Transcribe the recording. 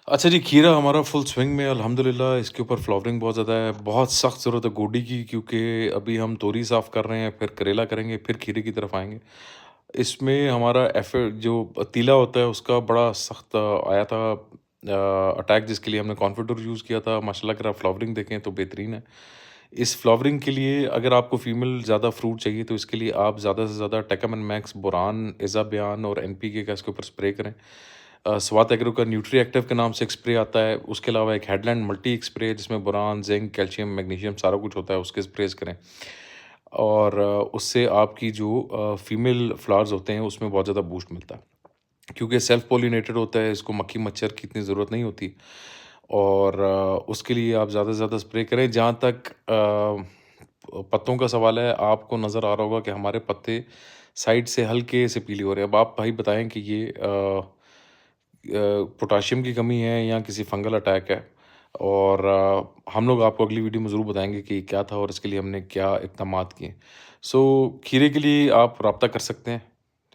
अच्छा जी, खीरा हमारा फुल स्विंग में अल्हम्दुलिल्लाह। इसके ऊपर फ्लावरिंग बहुत ज़्यादा है। बहुत सख्त ज़रूरत है गोडी की, क्योंकि अभी हम तोरी साफ़ कर रहे हैं, फिर करेला करेंगे, फिर खीरे की तरफ आएँगे। इसमें हमारा जो तीला होता है उसका बड़ा सख्त आया था अटैक, जिसके लिए हमने कॉन्फिडर यूज़ किया था। माशाल्लाह अगर आप फ्लावरिंग देखें तो बेहतरीन है। इस फ्लावरिंग के लिए अगर आपको फीमेल ज़्यादा फ्रूट चाहिए तो इसके लिए आप ज़्यादा से ज़्यादा टेकामन मैक्स, बोरान, इज़ाबियान और एनपीके का इसके ऊपर स्प्रे करें। स्वात एग्रो का न्यूट्री एक्टिव के नाम से एक स्प्रे आता है। उसके अलावा एक हेडलैंड मल्टी एक स्प्रे है जिसमें बोरान, जिंक, कैल्शियम, मैग्नीशियम सारा कुछ होता है, उसके स्प्रेज़ करें। और उससे आपकी जो फीमेल फ्लावर्स होते हैं उसमें बहुत ज़्यादा बूस्ट मिलता है। क्योंकि सेल्फ पॉलिनेटेड होता है, इसको मक्खी मच्छर की इतनी ज़रूरत नहीं होती। और उसके लिए आप ज़्यादा से ज़्यादा स्प्रे करें। जहाँ तक पत्तों का सवाल है, आपको नज़र आ रहा होगा कि हमारे पत्ते साइड से हल्के से पीले हो रहे हैं। अब आप भाई बताएं कि ये पोटाशियम की कमी है या किसी फंगल अटैक है। और हम लोग आपको अगली वीडियो में ज़रूर बताएंगे कि क्या था और इसके लिए हमने क्या इकदामात किए। सो खीरे के लिए आप रब्ता कर सकते हैं।